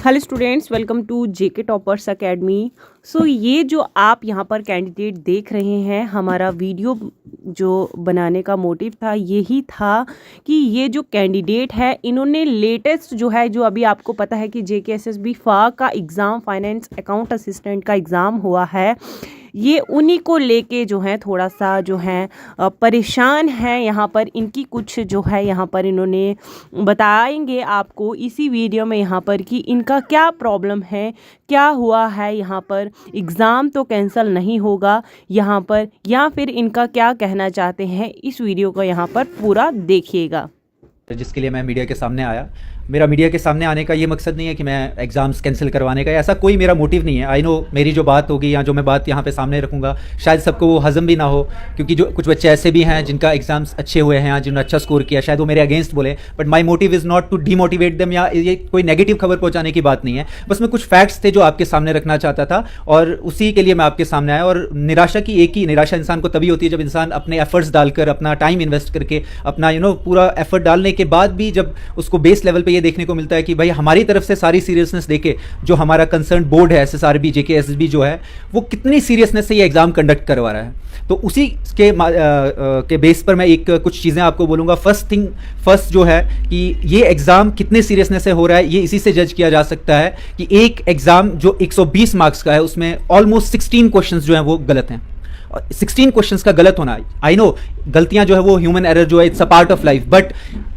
Hello students, welcome to JK toppers academy. So ये जो आप यहाँ पर कैंडिडेट देख रहे हैं, हमारा वीडियो जो बनाने का मोटिव था यही था कि ये जो कैंडिडेट है इन्होंने लेटेस्ट जो है, जो अभी आपको पता है कि जेकेएसएसबी फा का एग्ज़ाम, फाइनेंस अकाउंट असिस्टेंट का एग्ज़ाम हुआ है, ये उन्हीं को लेके जो है थोड़ा सा जो है परेशान है। यहाँ पर इनकी कुछ जो है यहाँ पर इन्होंने बताएंगे आपको इसी वीडियो में यहाँ पर कि इनका क्या प्रॉब्लम है, क्या हुआ है, यहाँ पर एग्ज़ाम तो कैंसिल नहीं होगा यहाँ पर, या फिर इनका क्या कहना चाहते हैं। इस वीडियो को यहाँ पर पूरा देखिएगा। जिसके लिए मैं मीडिया के सामने आया। मेरा मीडिया के सामने आने का ये मकसद नहीं है कि मैं एग्ज़ाम्स कैंसिल करवाने का, ऐसा कोई मेरा मोटिव नहीं है। आई नो मेरी जो बात होगी या जो मैं बात यहाँ पे सामने रखूँगा शायद सबको वो हज़म भी ना हो, क्योंकि जो कुछ बच्चे ऐसे भी हैं जिनका एग्ज़ाम्स अच्छे हुए हैं या जिन्होंने अच्छा स्कोर किया, शायद वो मेरे अगेंस्ट बोले। But my motive is not to demotivate them, या ये कोई नेगेटिव खबर पहुँचाने की बात नहीं है। बस मैं कुछ फैक्ट्स थे जो आपके सामने रखना चाहता था और उसी के लिए मैं आपके सामने आया। और निराशा की एक ही निराशा इंसान को तभी होती है जब इंसान अपने एफर्ट्स डालकर, अपना टाइम इन्वेस्ट करके, अपना पूरा एफर्ट डालने के बाद भी जब उसको बेस लेवल पे ये देखने को मिलता है कि भाई हमारी तरफ से सारी सीरियसनेस देके जो हमारा कंसर्न बोर्ड है एसएसआरबी जेकेएसएसबी जो है वो कितनी सीरियसनेस से ये एग्ज़ाम कंडक्ट करवा रहा है, तो उसी के बेस पर मैं एक कुछ चीज़ें आपको बोलूँगा। फर्स्ट जो है कि ये एग्ज़ाम कितने सीरियसनेस से हो रहा है ये इसी से जज किया जा सकता है कि एक एग्ज़ाम जो 120 मार्क्स का है उसमें ऑलमोस्ट 16 क्वेश्चंस जो हैं वो गलत हैं। 16 क्वेश्चंस का गलत होना, आई नो गलतियां जो है वो ह्यूमन एरर जो है, it's a part of life, but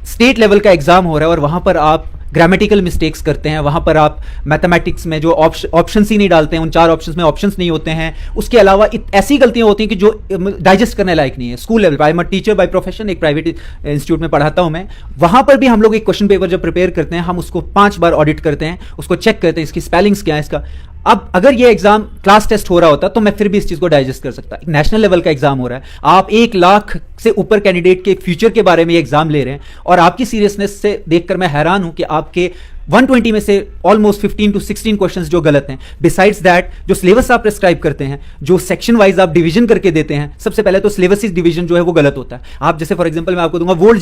state level का एग्जाम हो रहा है और वहां पर आप ग्रामेटिकल मिस्टेक्स करते हैं, वहां पर आप मैथमेटिक्स में जो ऑप्शंस ही नहीं डालते हैं, उन 4 ऑप्शंस में ऑप्शंस नहीं होते हैं। उसके अलावा ऐसी गलतियां होती हैं कि जो डाइजेस्ट करने लायक नहीं है। School level, I am a teacher by profession, एक प्राइवेट इंस्टीट्यूट में पढ़ाता हूं मैं, वहां पर भी हम लोग एक क्वेश्चन पेपर जब प्रिपेयर करते हैं हम उसको 5 बार ऑडिट करते हैं, उसको चेक करते हैं इसकी स्पेलिंग्स क्या है इसका। अब अगर ये एग्जाम क्लास टेस्ट हो रहा होता तो मैं फिर भी इस चीज को डाइजेस्ट कर सकता। एक नेशनल लेवल का एग्जाम हो रहा है, आप 1 लाख से ऊपर कैंडिडेट के फ्यूचर के बारे में ये एग्जाम ले रहे हैं और आपकी सीरियसनेस से देखकर मैं हैरान हूं कि आपके 120 में से ऑलमोस्ट 15 to 16 क्वेश्चंस जो गलत हैं। बिसाइड्स दैट जो सिलेबस आप प्रेस्क्राइब करते हैं, जो सेक्शन वाइज आप डिवीजन करके देते हैं, सबसे पहले तो सिलेबस डिवीजन जो है वो गलत होता है। आप जैसे फॉर एग्जांपल मैं आपको दूंगा वर्ल्ड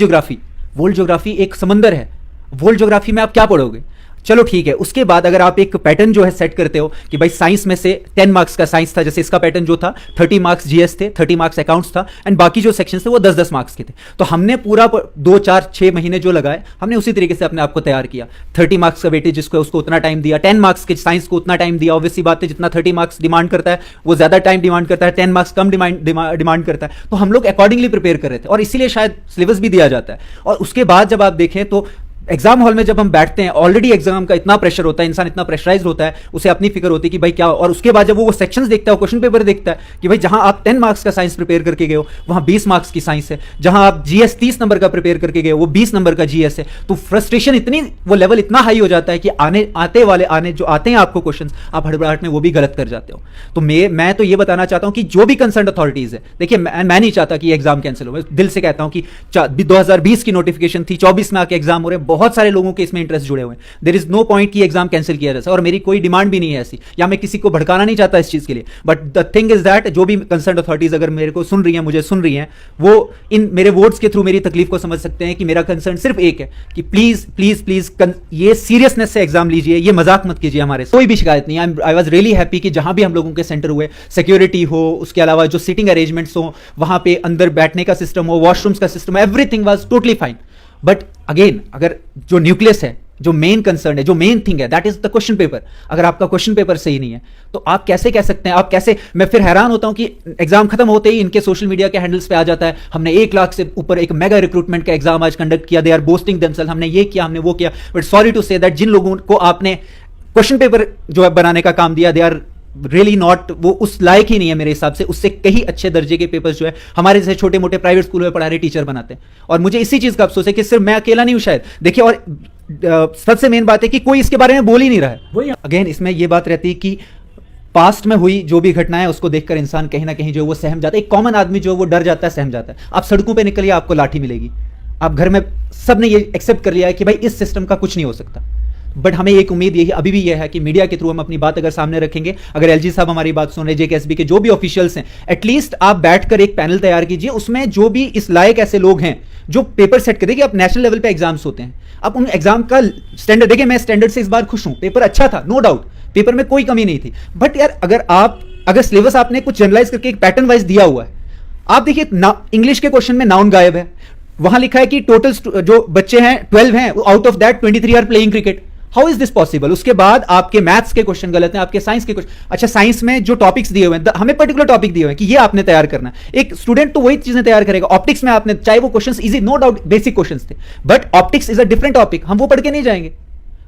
ज्योग्राफी एक समंदर है, वर्ल्ड ज्योग्राफी में आप क्या पढ़ोगे? चलो ठीक है, उसके बाद अगर आप एक पैटर्न जो है सेट करते हो कि भाई साइंस में से 10 मार्क्स का साइंस था, जैसे इसका पैटर्न जो था 30 मार्क्स जीएस थे, 30 मार्क्स अकाउंट्स था एंड बाकी जो सेक्शन थे वो 10-10 मार्क्स के थे, तो हमने पूरा 2-4-6 महीने जो लगाए हमने उसी तरीके से अपने आप को तैयार किया। 30 मार्क्स का वेटेज जिसको उसको उतना टाइम दिया, 10 मार्क्स के साइंस को उतना टाइम दिया। ऑब्वियसली बात है, जितना 30 मार्क्स डिमांड करता है वो ज्यादा टाइम डिमांड करता है, 10 मार्क्स कम डिमांड करता है, तो हम लोग अकॉर्डिंगली प्रिपेयर कर रहे थे और इसीलिए शायद सिलेबस भी दिया जाता है। और उसके बाद जब आप देखें तो एग्जाम हॉल में जब हम बैठते हैं, ऑलरेडी एग्जाम का इतना प्रेशर होता है, इंसान इतना प्रेशराइज होता है, उसे अपनी फिक्र होती है कि भाई क्या, और उसके बाद जब वो सेक्शंस देखता है, क्वेश्चन पेपर देखता है कि भाई जहां आप 10 मार्क्स का साइंस प्रिपेयर करके गए हो वहां 20 मार्क्स की साइंस है, जहां आप जीएस 30 नंबर का प्रिपेयर करके गए हो वो 20 नंबर का जीएस है, तो फ्रस्ट्रेशन इतनी, वो लेवल इतना हाई हो जाता है कि जो आते हैं आपको क्वेश्चन, आप हड़बड़ाहट में वो भी गलत कर जाते हो। तो मैं तो ये बताना चाहता हूं कि जो भी कंसर्न अथॉरिटीज है, देखिए मैं नहीं चाहता कि एग्जाम कैंसिल हो, मैं दिल से कहता हूं कि 2020 की नोटिफिकेशन थी, 24 में आके एग्जाम हो रहे हैं, बहुत सारे लोगों के इंटरेस्ट जुड़े हुए हैं, देयर इज नो पॉइंट कि एग्जाम कैंसिल किया जाए, और मेरी कोई डिमांड भी नहीं है ऐसी, या मैं किसी को भड़काना नहीं चाहता इस चीज के लिए। But the thing is that जो भी कंसर्न अथॉरिटीज अगर मेरे को सुन रही हैं, मुझे सुन रही हैं, वो इन मेरे वर्ड्स के थ्रू मेरी तकलीफ को समझ सकते हैं कि मेरा कंसर्न सिर्फ एक है कि प्लीज प्लीज प्लीज ये सीरियसनेस से एग्जाम लीजिए, ये मजाक मत कीजिए हमारे। कोई भी शिकायत नहीं, आई वाज रियली हैप्पी कि जहां भी हम लोगों के सेंटर हुए, सिक्योरिटी हो, उसके अलावा जो सीटिंग अरेंजमेंट्स हो, वहां पे अंदर बैठने का सिस्टम हो, वॉशरूम्स का system, everything was totally fine. But again, अगर जो न्यूक्लियस है, जो मेन कंसर्न है, जो मेन थिंग है, that is the question paper. अगर आपका क्वेश्चन पेपर सही नहीं है तो आप कैसे कह सकते हैं, आप कैसे, मैं फिर हैरान होता हूं कि एग्जाम खत्म होते ही इनके सोशल मीडिया के हैंडल्स पे आ जाता है हमने 1 लाख से ऊपर एक मेगा रिक्रूटमेंट का एग्जाम आज कंडक्ट किया, दे आर बोस्टिंग देमसेल्फ, हमने ये किया, हमने वो किया। But sorry to say that जिन लोगों को आपने क्वेश्चन पेपर जो है बनाने का काम दिया, दे आर रियली नॉट, वो उस लायक ही नहीं है मेरे हिसाब से। उससे कहीं अच्छे दर्जे के पेपर्स जो है हमारे जैसे छोटे मोटे प्राइवेट स्कूल में पढ़ा रहे टीचर बनाते हैं, और मुझे इसी चीज का अफसोस है कि सिर्फ मैं अकेला नहीं हूं शायद। देखिए, और सबसे मेन बात है कि कोई इसके बारे में बोल ही नहीं रहा है। अगेन इसमें यह बात रहती है कि पास्ट में हुई जो भी घटना है उसको देखकर इंसान कहीं ना कहीं जो वो सहम जाता है, एक कॉमन आदमी जो वो डर जाता है, सहम जाता है। आप सड़कों पे निकलिए, आपको लाठी मिलेगी, आप घर में सबने ये एक्सेप्ट कर लिया है कि भाई इस सिस्टम का कुछ नहीं हो सकता। बट हमें एक उम्मीद यही अभी भी यह है कि मीडिया के थ्रू हम अपनी बात अगर सामने रखेंगे, अगर एलजी साहब हमारी बात सुन रहे, जेकेएसबी के जो भी ऑफिशियल्स हैं, एटलीस्ट आप बैठकर एक पैनल तैयार कीजिए, उसमें जो भी इस लायक ऐसे लोग हैं जो पेपर सेट कर देखिए। अब नेशनल लेवल पे एग्जाम्स होते हैं, अब उन एग्जाम का स्टैंडर्ड देखिए, मैं स्टैंडर्ड से इस बार खुश हूं, पेपर अच्छा था, नो डाउट, पेपर में कोई कमी नहीं थी। बट यार अगर सिलेबस आपने कुछ जनरलाइज करके एक पैटर्न वाइज दिया हुआ है, आप देखिए इंग्लिश के क्वेश्चन में नाउन गायब है, वहां लिखा है कि टोटल जो बच्चे हैं 12 हैं, out of that 23 are playing cricket. How is this possible? उसके बाद आपके मैथ्स के क्वेश्चन गलत हैं, आपके साइंस के क्वेश्चन, अच्छा साइंस में जो टॉपिक्स दिए हुए हैं, हमें पर्टिकुलर टॉपिक दिए हुए हैं कि ये आपने तैयार करना है। एक स्टूडेंट तो वही चीजें तैयार करेगा। ऑप्टिक्स में आपने, चाहे वो questions easy, no doubt basic questions थे, but optics is a different topic, हम वो पढ़ के नहीं जाएंगे।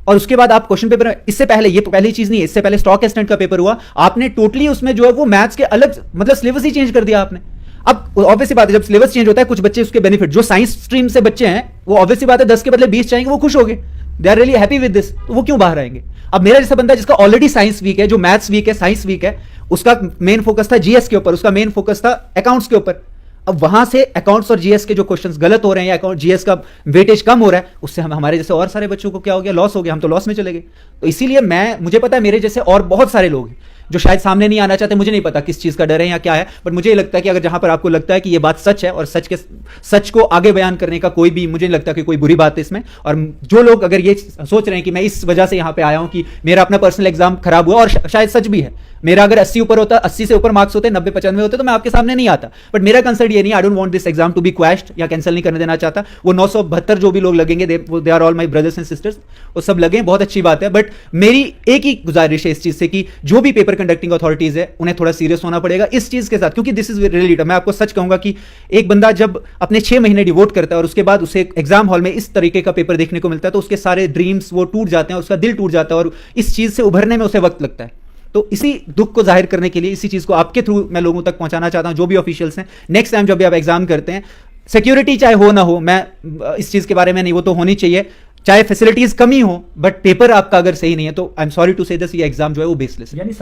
और उसके बाद आप क्वेश्चन पेपर, इससे पहले, ये पहली चीज नहीं है, इससे पहले स्टॉक एक्सटेंट का पेपर हुआ, आपने टोटली उसमें जो है वो मैथ्स के अलग, मतलब सिलेबस ही चेंज कर दिया आपने। अब ऑब्वियसली बात है, जब सिलेबस चेंज होता है, कुछ बच्चे उसके बेनिफिट, जो साइंस स्ट्रीम से बच्चे हैं, वो ऑब्वियसली बात है 10 के बदले 20 चाहेंगे, वो खुश हो गए, they are really happy with this, तो वो क्यों बाहर आएंगे? अब मेरा जैसा बंदा जिसका ऑलरेडी साइंस वीक है, जो मैथ्स वीक है, साइंस वीक है, उसका मेन फोकस था जीएस के ऊपर, उसका मेन फोकस था अकाउंट्स के ऊपर, अब वहां से अकाउंट्स और जीएस के जो क्वेश्चंस गलत हो रहे हैं या अकाउंट जीएस का वेटेज कम हो रहा है, उससे हमारे जैसे और सारे बच्चों को क्या हो गया, लॉस हो गया, हम तो लॉस में चले गए। तो इसीलिए मुझे पता है मेरे जैसे और बहुत सारे लोग हैं जो शायद सामने नहीं आना चाहते, मुझे नहीं पता किस चीज़ का डर है या क्या है, बट मुझे ये लगता है कि अगर जहां पर आपको लगता है कि ये बात सच है और सच को आगे बयान करने का कोई भी, मुझे नहीं लगता कि कोई बुरी बात है इसमें। और जो लोग अगर ये सोच रहे हैं कि मैं इस वजह से यहाँ पे आया हूँ कि मेरा अपना पर्सनल एग्जाम खराब हुआ, और शायद सच भी है, मेरा अगर 80 ऊपर होता, 80 से ऊपर मार्क्स होते, 90-95 होते, तो मैं आपके सामने नहीं आता। बट मेरा कंसर्न ये नहीं, I don't want this exam to be quashed या कैंसिल नहीं करने देना चाहता। वो 972 जो भी लोग लगेंगे, they are all my brothers and sisters, वो सब लगे, बहुत अच्छी बात है। बट मेरी एक ही गुजारिश है इस चीज से कि जो भी पेपर कंडक्टिंग अथॉरिटीज है, उन्हें थोड़ा सीरियस होना पड़ेगा इस चीज के साथ, क्योंकि दिस इज रियली, मैं आपको सच कहूंगा कि एक बंदा जब अपने 6 महीने डिवोट करता है और उसके बाद उसे एग्जाम हॉल में इस तरीके का पेपर देखने को मिलता है, तो उसके सारे ड्रीम्स वो टूट जाते हैं, उसका दिल टूट जाता है और इस चीज से उभरने में उसे वक्त लगता है। तो इसी दुख को जाहिर करने के लिए, इसी चीज को आपके थ्रू मैं लोगों तक पहुंचाना चाहता हूं, जो भी ऑफिशियल्स हैं, नेक्स्ट टाइम जब भी आप एग्जाम करते हैं, सिक्योरिटी चाहे हो ना हो, मैं इस चीज के बारे में नहीं, वो तो होनी चाहिए, चाहे फैसिलिटीज कमी हो, बट पेपर आपका अगर सही नहीं है तो आई एम सॉरी टू से दिस, ये एग्जाम जो है वो बेसलेस है। यानी